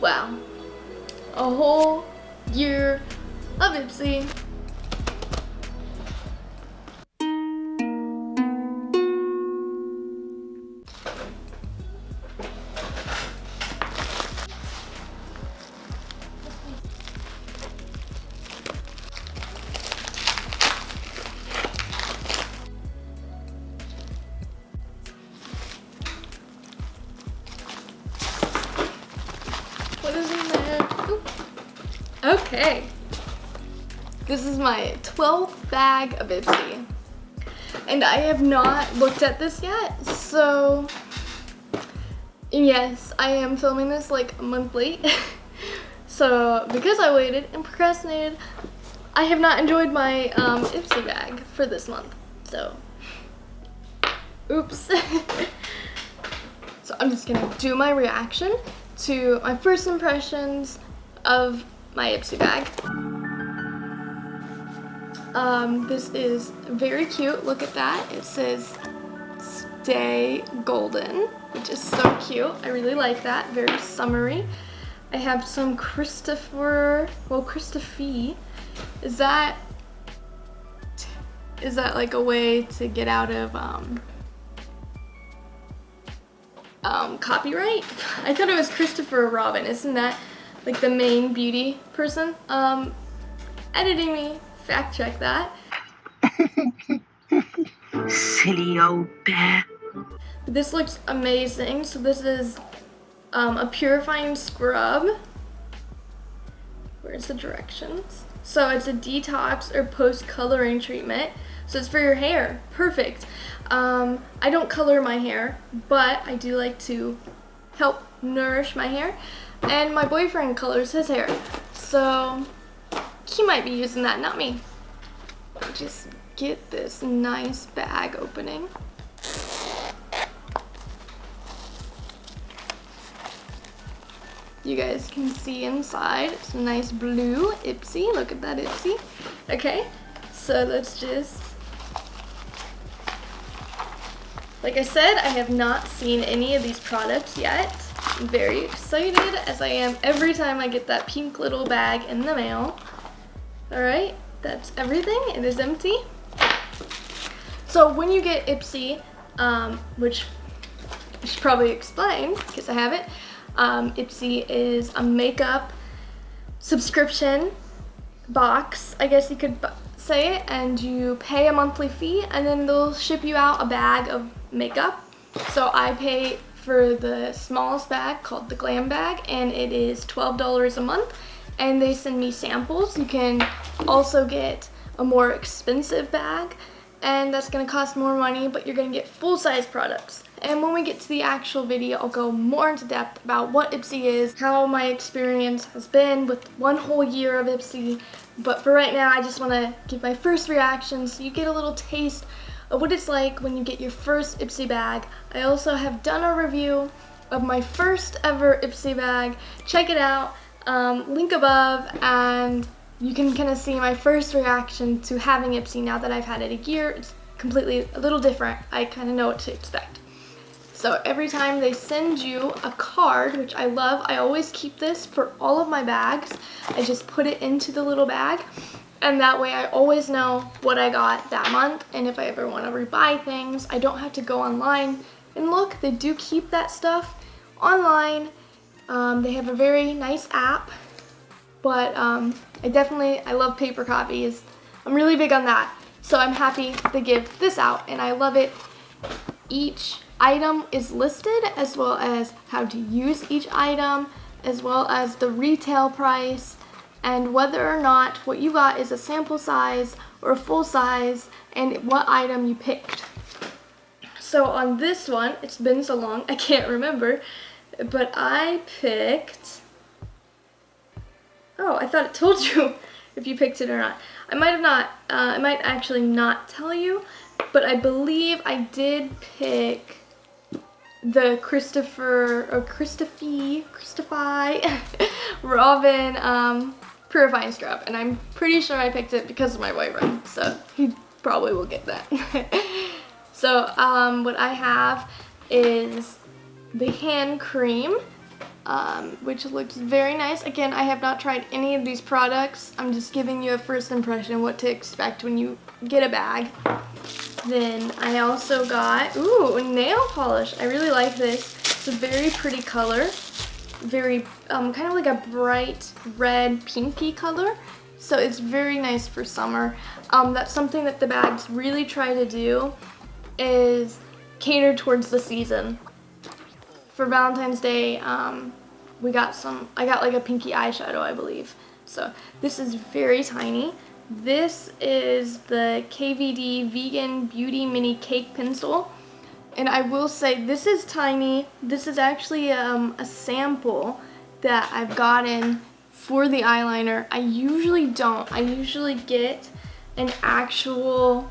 Wow. A whole year of Ipsy. What is in there? Ooh. Okay. This is my 12th bag of Ipsy. And I have not looked at this yet, so yes, I am filming this like a month late. So because I waited and procrastinated, I have not enjoyed my Ipsy bag for this month. So, oops. So I'm just gonna do my reaction to my first impressions of my Ipsy bag. This is very cute. Look at that. It says Stay Golden, which is so cute. I really like that. Very summery. I have some Christopher Is that like a way to get out of copyright? I thought it was Christopher Robin. Isn't that like the main beauty person? Editing me, fact check that. Silly old bear. This looks amazing. So this is a purifying scrub. Where's the directions? So it's a detox or post-coloring treatment. So it's for your hair. Perfect. I don't color my hair, but I do like to help nourish my hair. And my boyfriend colors his hair. So he might be using that, not me. Just get this nice bag opening. You guys can see inside. It's a nice blue Ipsy. Look at that Ipsy. Okay, so let's just... Like I said, I have not seen any of these products yet. I'm very excited, as I am every time I get that pink little bag in the mail. Alright, that's everything. It is empty. So when you get Ipsy, which I should probably explain, because I haven't, Ipsy is a makeup subscription box, I guess you could say it, and you pay a monthly fee and then they'll ship you out a bag of makeup. So I pay for the smallest bag called the Glam Bag, and it is $12 a month, and they send me samples. You can also get a more expensive bag, and that's going to cost more money, but you're going to get full-size products. And when we get to the actual video, I'll go more into depth about what Ipsy is, how my experience has been with one whole year of Ipsy. But for right now, I just want to give my first reaction so you get a little taste of what it's like when you get your first Ipsy bag. I also have done a review of my first ever Ipsy bag. Check it out, link above, and you can kind of see my first reaction to having Ipsy now that I've had it a year. It's completely a little different. I kind of know what to expect. So every time they send you a card, which I love, I always keep this for all of my bags. I just put it into the little bag, and that way I always know what I got that month, and if I ever want to rebuy things, I don't have to go online and look. They do keep that stuff online. They have a very nice app, but I love paper copies. I'm really big on that, so I'm happy to give this out, and I love it. Each item is listed, as well as how to use each item, as well as the retail price, and whether or not what you got is a sample size or a full size, and what item you picked. So on this one, it's been so long, I can't remember, but I picked... Oh, I thought it told you if you picked it or not. I might have not. I might actually not tell you, but I believe I did pick the Christopher Robin purifying scrub, and I'm pretty sure I picked it because of my boyfriend, so he probably will get that. So what I have is the hand cream, which looks very nice. Again, I have not tried any of these products. I'm just giving you a first impression what to expect when you get a bag. Then I also got, nail polish. I really like this. It's a very pretty color. Very, kind of like a bright red pinky color. So it's very nice for summer. That's something that the bags really try to do, is cater towards the season. For Valentine's Day, I got like a pinky eyeshadow, I believe. So this is very tiny. This is the KVD Vegan Beauty Mini Cake Pencil. And I will say, this is tiny. This is actually a sample that I've gotten for the eyeliner. I usually don't. I usually get an actual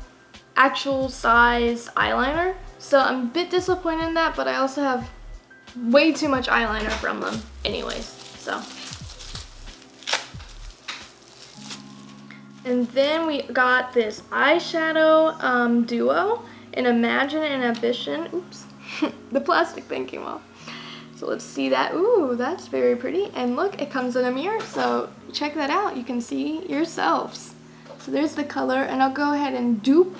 size eyeliner. So I'm a bit disappointed in that, but I also have way too much eyeliner from them anyways, so. And then we got this eyeshadow duo in Imagine and Ambition. Oops, the plastic thing came off. So let's see that. Ooh, that's very pretty. And look, it comes in a mirror, so check that out. You can see yourselves. So there's the color, and I'll go ahead and dupe,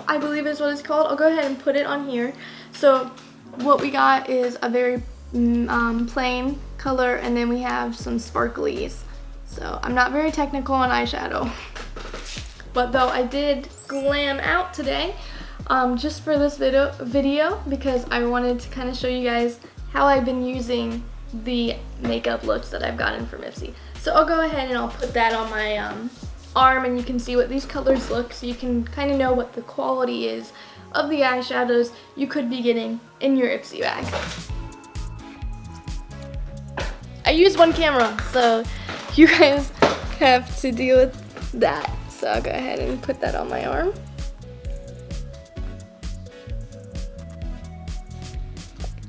I believe is what it's called. I'll go ahead and put it on here. So what we got is a very plain color, and then we have some sparklies. So I'm not very technical on eyeshadow, but though I did glam out today, just for this video because I wanted to kind of show you guys how I've been using the makeup looks that I've gotten from Ipsy. So I'll go ahead and I'll put that on my arm, and you can see what these colors look, so you can kind of know what the quality is of the eyeshadows you could be getting in your Ipsy bag. I use one camera, so you guys have to deal with that. So I'll go ahead and put that on my arm.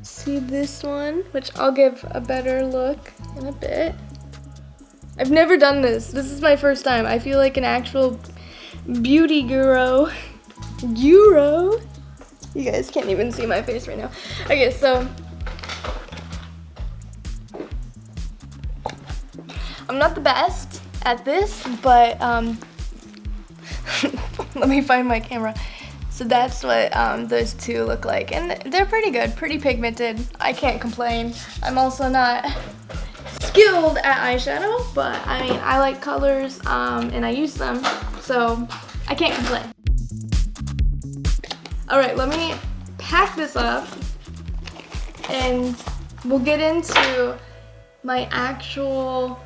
See this one, which I'll give a better look in a bit. I've never done this. This is my first time. I feel like an actual beauty guru. You guys can't even see my face right now. Okay, so I'm not the best at this, but let me find my camera. So that's what those two look like, and they're pretty good, pretty pigmented. I can't complain. I'm also not skilled at eyeshadow, but I mean, I like colors and I use them, so I can't complain. All right, let me pack this up and we'll get into my actual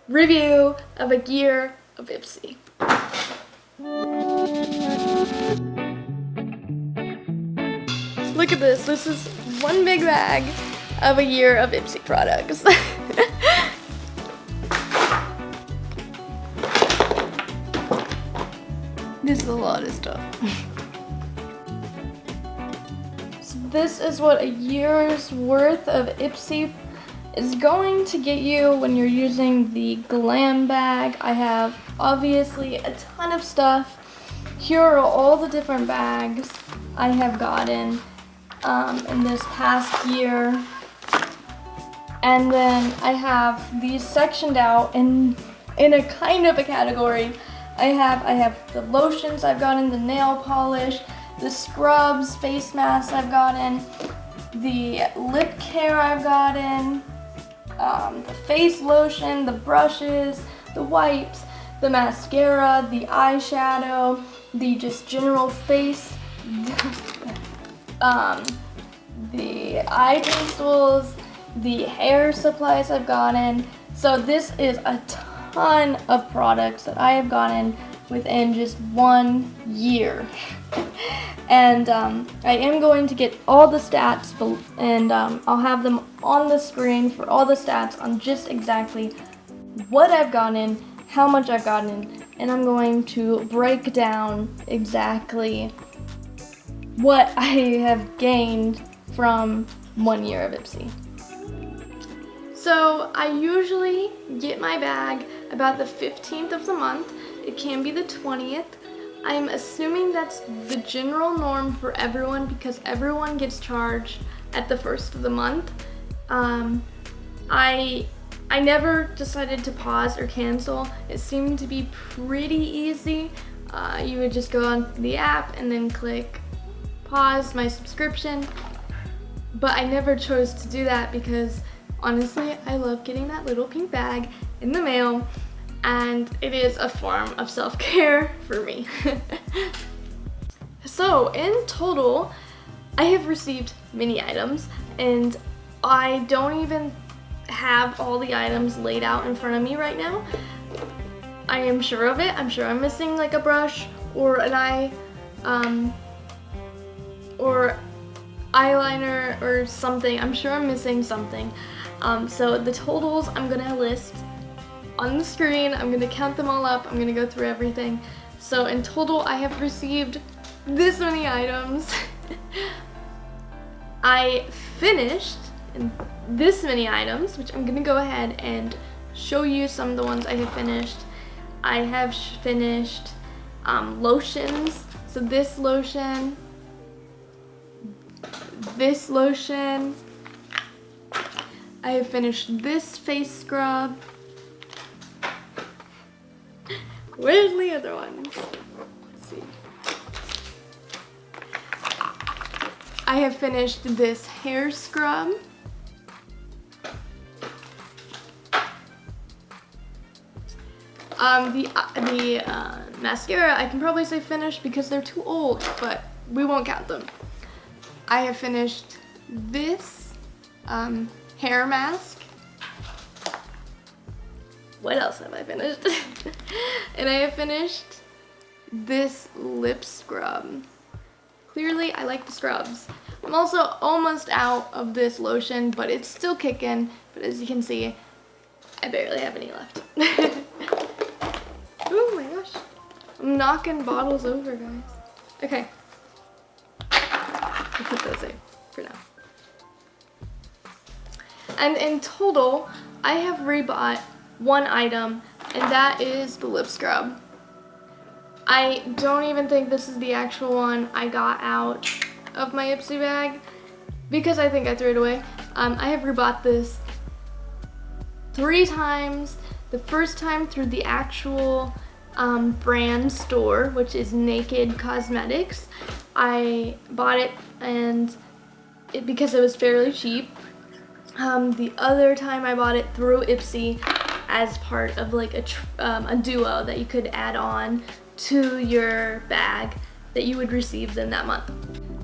review of a year of Ipsy. Look at this. This is one big bag of a year of Ipsy products. This is a lot of stuff. So this is what a year's worth of Ipsy is going to get you when you're using the Glam Bag. I have obviously a ton of stuff. Here are all the different bags I have gotten in this past year. And then I have these sectioned out in a kind of a category. I have the lotions I've gotten, the nail polish, the scrubs, face masks I've gotten, the lip care I've gotten, the face lotion, the brushes, the wipes, the mascara, the eyeshadow, the just general face, the eye pencils, the hair supplies I've gotten. So this is a ton of products that I have gotten within just 1 year. And I am going to get all the stats, and I'll have them on the screen for all the stats on just exactly what I've gotten, how much I've gotten, and I'm going to break down exactly what I have gained from 1 year of Ipsy. So I usually get my bag about the 15th of the month. It can be the 20th. I'm assuming that's the general norm for everyone because everyone gets charged at the first of the month. I never decided to pause or cancel. It seemed to be pretty easy. You would just go on the app and then click pause my subscription. But I never chose to do that because honestly, I love getting that little pink bag in the mail, and it is a form of self-care for me. So in total, I have received many items, and I don't even have all the items laid out in front of me right now. I am sure of it. I'm sure I'm missing like a brush or an eye, or eyeliner or something. I'm sure I'm missing something. So the totals I'm gonna list on the screen. I'm gonna count them all up. I'm gonna go through everything. So in total, I have received this many items. I finished this many items, which I'm gonna go ahead and show you some of the ones I have finished. I have finished lotions. So this lotion, I have finished this face scrub. Where's the other ones? Let's see. I have finished this hair scrub. The mascara, I can probably say finished because they're too old, but we won't count them. I have finished this hair mask. What else have I finished? And I have finished this lip scrub. Clearly, I like the scrubs. I'm also almost out of this lotion, but it's still kicking. But as you can see, I barely have any left. Oh my gosh. I'm knocking bottles over, guys. Okay. I'll put those in for now. And in total, I have rebought one item, and that is the lip scrub. I don't even think this is the actual one I got out of my Ipsy bag because I think I threw it away. I have rebought this 3 times. The first time through the actual brand store, which is Naked Cosmetics. I bought it because it was fairly cheap. The other time I bought it through Ipsy as part of like a duo that you could add on to your bag that you would receive in that month.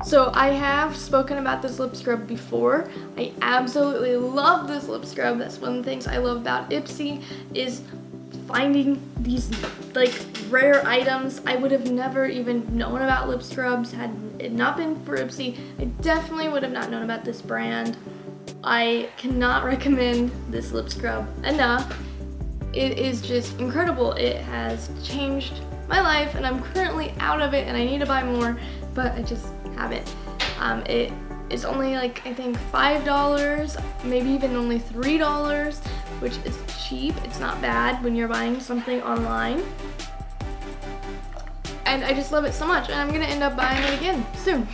So I have spoken about this lip scrub before. I absolutely love this lip scrub. That's one of the things I love about Ipsy is finding these like rare items. I would have never even known about lip scrubs had it not been for Ipsy. I definitely would have not known about this brand. I cannot recommend this lip scrub enough. It is just incredible. It has changed my life and I'm currently out of it and I need to buy more, but I just haven't. It is only like I think $5, maybe even only $3, which is cheap. It's not bad when you're buying something online. And I just love it so much and I'm gonna end up buying it again soon.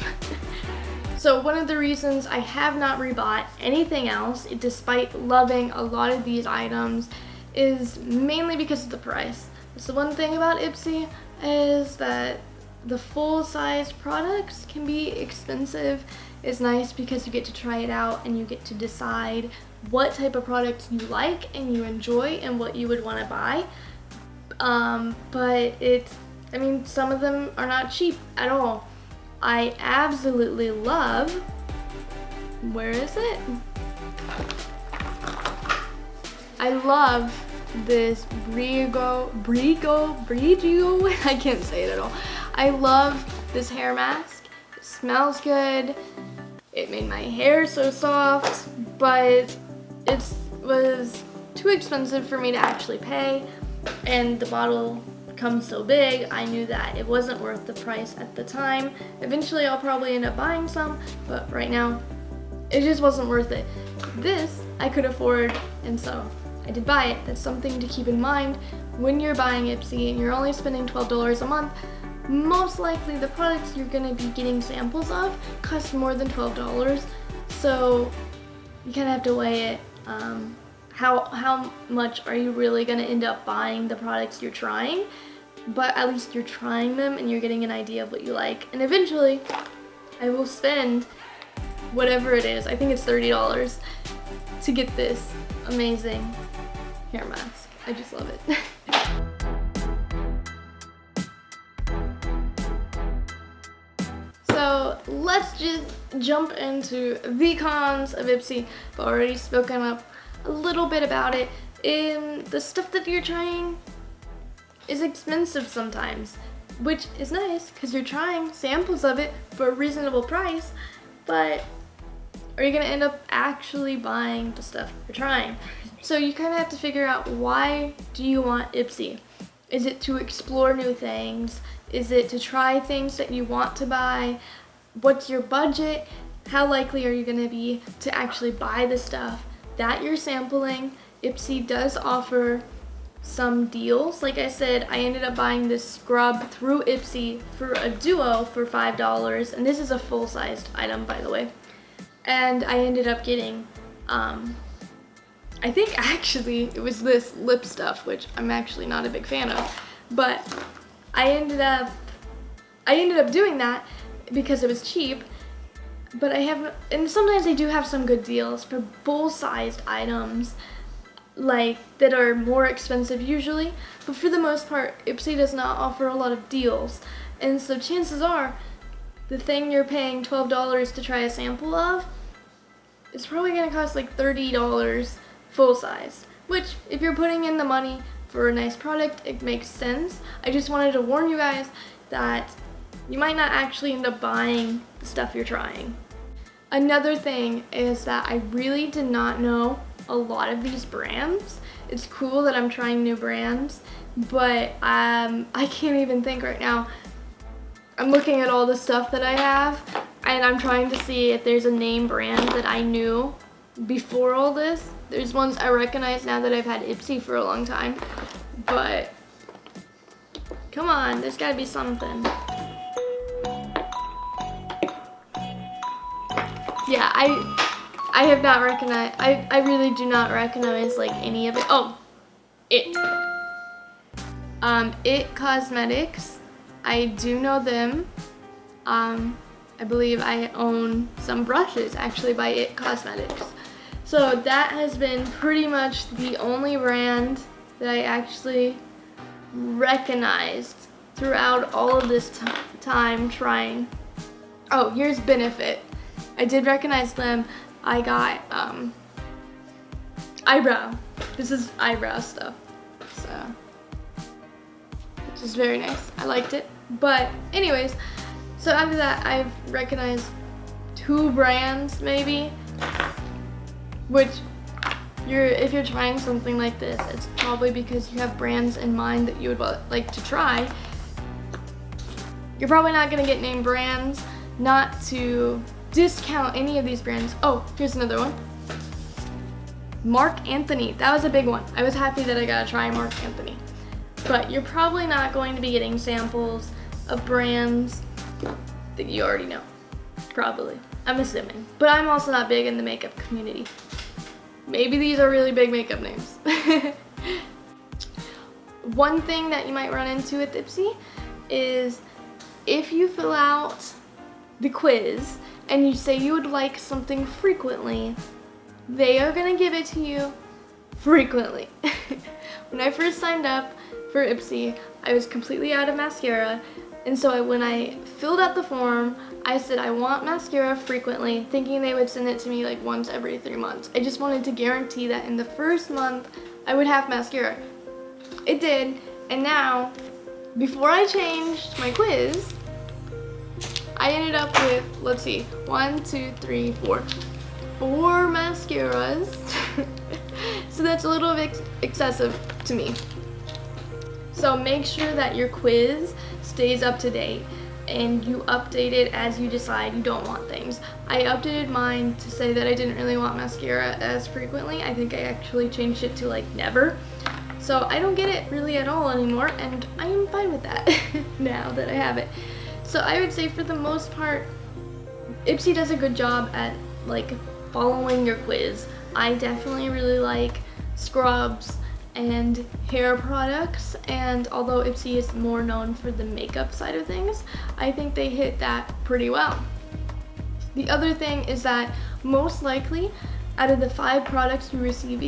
So one of the reasons I have not rebought anything else, despite loving a lot of these items, is mainly because of the price. So one thing about Ipsy is that the full-size products can be expensive. It's nice because you get to try it out and you get to decide what type of products you like and you enjoy and what you would want to buy. But I mean, some of them are not cheap at all. I absolutely love, where is it? I love this Brigo, I can't say it at all. I love this hair mask. It smells good. It made my hair so soft, but it was too expensive for me to actually pay, and the bottle comes so big, I knew that it wasn't worth the price at the time. Eventually I'll probably end up buying some, but right now it just wasn't worth it. This I could afford, and so I did buy it. That's something to keep in mind when you're buying Ipsy and you're only spending $12 a month. Most likely the products you're going to be getting samples of cost more than $12, so you kind of have to weigh it how much are you really gonna end up buying the products you're trying, but at least you're trying them and you're getting an idea of what you like. And eventually, I will spend whatever it is, I think it's $30, to get this amazing hair mask. I just love it. So let's just jump into the cons of Ipsy. I've already spoken up a little bit about it. The stuff that you're trying is expensive sometimes, which is nice because you're trying samples of it for a reasonable price, but are you gonna end up actually buying the stuff you're trying? So you kind of have to figure out, why do you want Ipsy? Is it to explore new things? Is it to try things that you want to buy? What's your budget? How likely are you gonna be to actually buy the stuff that you're sampling? Ipsy does offer some deals. Like I said, I ended up buying this scrub through Ipsy for a duo for $5, and this is a full-sized item, by the way. And I ended up getting, I think actually it was this lip stuff, which I'm actually not a big fan of, but I ended up doing that because it was cheap. But and sometimes they do have some good deals for full-sized items, like, that are more expensive usually, but for the most part, Ipsy does not offer a lot of deals. And so chances are, the thing you're paying $12 to try a sample of is probably gonna cost like $30 full size, which, if you're putting in the money for a nice product, it makes sense. I just wanted to warn you guys that you might not actually end up buying the stuff you're trying. Another thing is that I really did not know a lot of these brands. It's cool that I'm trying new brands, but I can't even think right now. I'm looking at all the stuff that I have, and I'm trying to see if there's a name brand that I knew before all this. There's ones I recognize now that I've had Ipsy for a long time, but come on, there's gotta be something. Yeah, I have not recognized, I really do not recognize like any of it. Oh, It Cosmetics. I do know them. I believe I own some brushes actually by It Cosmetics. So that has been pretty much the only brand that I actually recognized throughout all of this time trying. Oh, here's Benefit. I did recognize them. I got eyebrow. This is eyebrow stuff. So, which is very nice. I liked it. But anyways, so after that, I've recognized 2 brands maybe, which if you're trying something like this, it's probably because you have brands in mind that you would like to try. You're probably not gonna get name brands, not to discount any of these brands. Oh, here's another one. Marc Anthony, that was a big one. I was happy that I got to try Marc Anthony. But you're probably not going to be getting samples of brands that you already know. Probably, I'm assuming. But I'm also not big in the makeup community. Maybe these are really big makeup names. One thing that you might run into with Ipsy is if you fill out the quiz and you say you would like something frequently, they are gonna give it to you frequently. When I first signed up for Ipsy, I was completely out of mascara, and so when I filled out the form, I said I want mascara frequently, thinking they would send it to me like once every 3 months. I just wanted to guarantee that in the first month, I would have mascara. It did, and now, before I changed my quiz, I ended up with, let's see, 1, 2, 3, 4 mascaras. So that's a little bit excessive to me. So make sure that your quiz stays up to date and you update it as you decide you don't want things. I updated mine to say that I didn't really want mascara as frequently. I think I actually changed it to like never. So I don't get it really at all anymore, and I am fine with that now that I have it. So I would say for the most part, Ipsy does a good job at like following your quiz. I definitely really like scrubs and hair products, and although Ipsy is more known for the makeup side of things, I think they hit that pretty well. The other thing is that most likely out of the 5 products you receive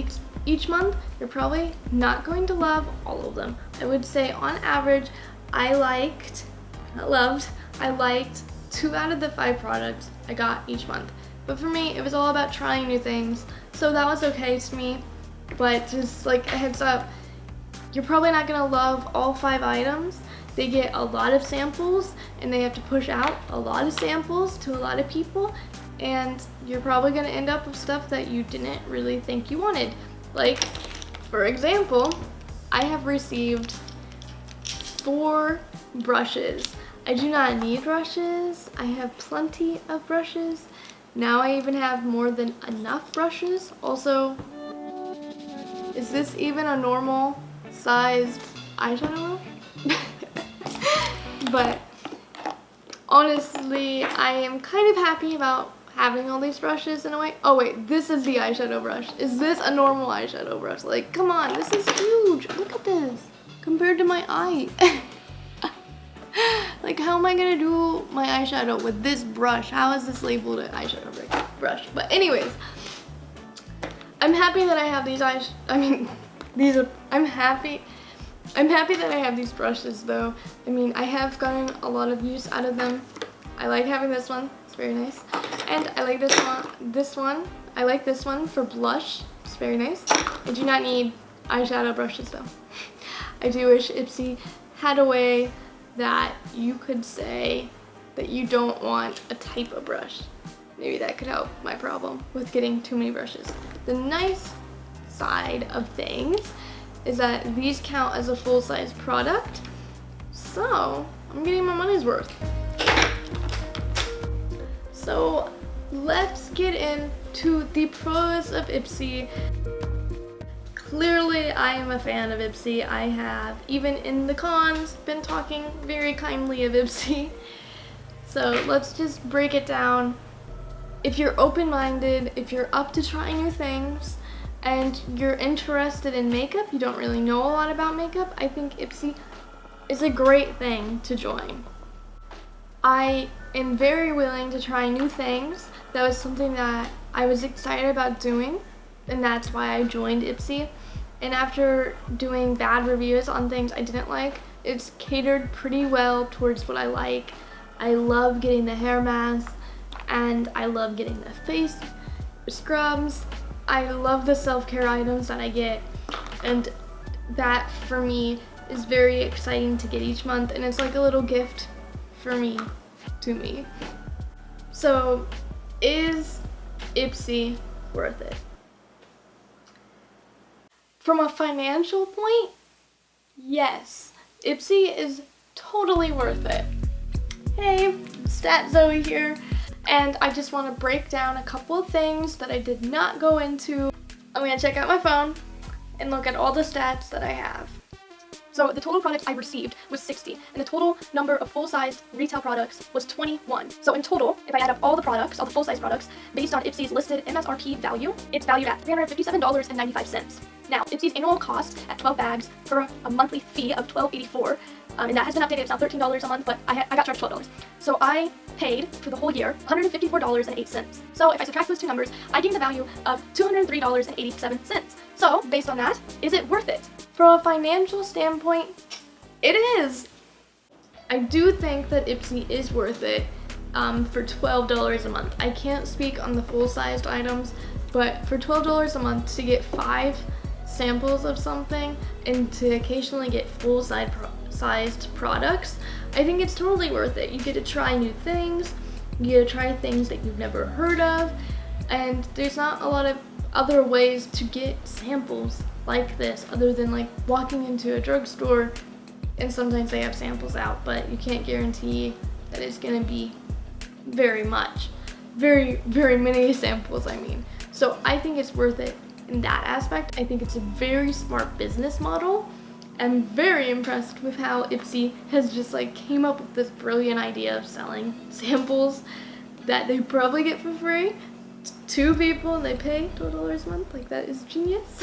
each month, you're probably not going to love all of them. I would say on average, I liked 2 out of the 5 products I got each month. But for me, it was all about trying new things, so that was okay to me. But just like a heads up, you're probably not gonna love all 5 items. They get a lot of samples and they have to push out a lot of samples to a lot of people, and you're probably gonna end up with stuff that you didn't really think you wanted. Like, for example, I have received 4 brushes. I do not need brushes. I have plenty of brushes. Now I even have more than enough brushes. Also, is this even a normal sized eyeshadow brush? But honestly, I am kind of happy about having all these brushes in a way. Oh wait, this is the eyeshadow brush. Is this a normal eyeshadow brush? Like, come on, this is huge. Look at this compared to my eye. Like, how am I gonna do my eyeshadow with this brush? How is this labeled an eyeshadow brush? But anyways, I'm happy that I have these I'm happy that I have these brushes though. I mean, I have gotten a lot of use out of them. I like having this one, it's very nice. And I like this one. I like this one for blush, it's very nice. I do not need eyeshadow brushes though. I do wish Ipsy had a way that you could say that you don't want a type of brush. Maybe that could help my problem with getting too many brushes. The nice side of things is that these count as a full-size product, so I'm getting my money's worth. So let's get into the pros of Ipsy. Clearly, I am a fan of Ipsy. I have, even in the cons, been talking very kindly of Ipsy. So let's just break it down. If you're open-minded, if you're up to trying new things, and you're interested in makeup, you don't really know a lot about makeup, I think Ipsy is a great thing to join. I am very willing to try new things. That was something that I was excited about doing, and that's why I joined Ipsy. And after doing bad reviews on things I didn't like, it's catered pretty well towards what I like. I love getting the hair mask, and I love getting the face scrubs. I love the self-care items that I get, and that for me is very exciting to get each month, and it's like a little gift for me, to me. So, is Ipsy worth it? From a financial point, yes, Ipsy is totally worth it. Hey, Stat Zoe here, and I just want to break down a couple of things that I did not go into. I'm going to check out my phone and look at all the stats that I have. So the total products I received was 60, and the total number of full-sized retail products was 21. So in total, if I add up all the products, all the full-size products, based on Ipsy's listed MSRP value, it's valued at $357.95. Now, Ipsy's annual cost at 12 bags for a monthly fee of $12.84, and that has been updated. It's now $13 a month, but I got charged $12. So I paid for the whole year $154.08. So if I subtract those two numbers, I gain the value of $203.87. So based on that, is it worth it? From a financial standpoint, it is. I do think that Ipsy is worth it for $12 a month. I can't speak on the full-sized items, but for $12 a month to get 5 samples of something and to occasionally get full-sized products, I think it's totally worth it. You get to try new things, you get to try things that you've never heard of, and there's not a lot of other ways to get samples like this other than like walking into a drugstore, and sometimes they have samples out, but you can't guarantee that it's gonna be very many samples, I mean. So I think it's worth it in that aspect. I think it's a very smart business model. I'm very impressed with how Ipsy has just like came up with this brilliant idea of selling samples that they probably get for free 2 people and they pay $12 a month. Like, that is genius.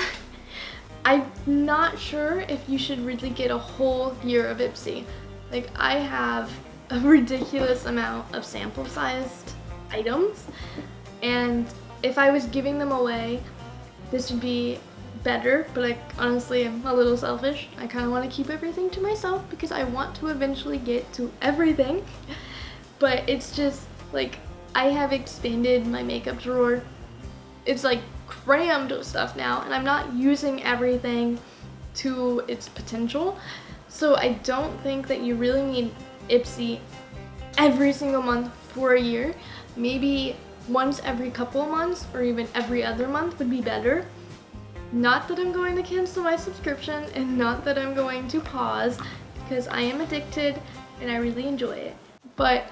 I'm not sure if you should really get a whole year of Ipsy. Like, I have a ridiculous amount of sample-sized items, and if I was giving them away, this would be better, but I honestly am a little selfish. I kind of want to keep everything to myself because I want to eventually get to everything. But it's just like I have expanded my makeup drawer. It's like crammed with stuff now, and I'm not using everything to its potential. So I don't think that you really need Ipsy every single month for a year. Maybe once every couple of months or even every other month would be better. Not that I'm going to cancel my subscription, and not that I'm going to pause, because I am addicted and I really enjoy it. But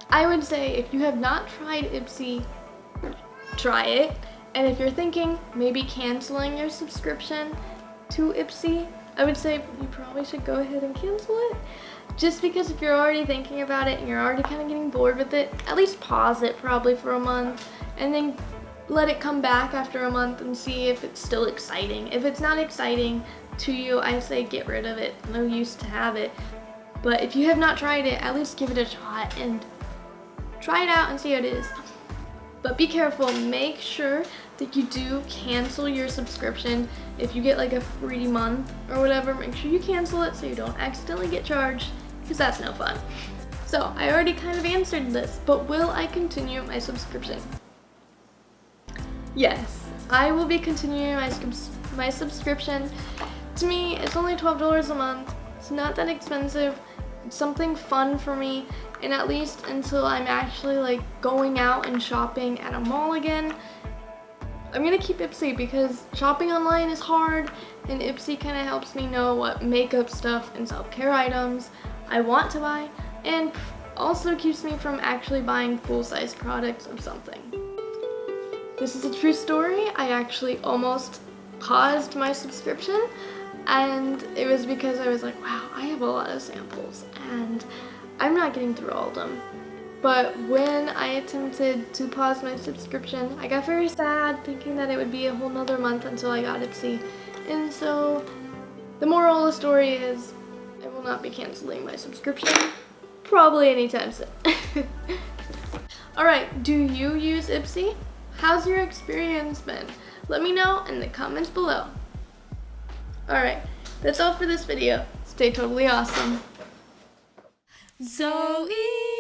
I would say if you have not tried Ipsy, try it. And if you're thinking maybe canceling your subscription to Ipsy, I would say you probably should go ahead and cancel it. Just because if you're already thinking about it and you're already kind of getting bored with it, at least pause it probably for a month and then let it come back after a month and see if it's still exciting. If it's not exciting to you, I say get rid of it. No use to have it. But if you have not tried it, at least give it a shot and try it out and see how it is. But be careful, make sure that you do cancel your subscription. If you get like a free month or whatever, make sure you cancel it so you don't accidentally get charged, because that's no fun. So I already kind of answered this, but will I continue my subscription? Yes, I will be continuing my subscription. To me, it's only $12 a month. It's not that expensive. It's something fun for me, and at least until I'm actually like going out and shopping at a mall again, I'm gonna keep Ipsy because shopping online is hard, and Ipsy kind of helps me know what makeup stuff and self-care items I want to buy, and also keeps me from actually buying full-size products of something. This is a true story. I actually almost paused my subscription, and it was because I was like, wow, I have a lot of samples and I'm not getting through all of them. But when I attempted to pause my subscription, I got very sad thinking that it would be a whole nother month until I got Ipsy. And so the moral of the story is I will not be canceling my subscription probably anytime soon. Alright, do you use Ipsy? How's your experience been? Let me know in the comments below. Alright, that's all for this video. Stay totally awesome. Zoe.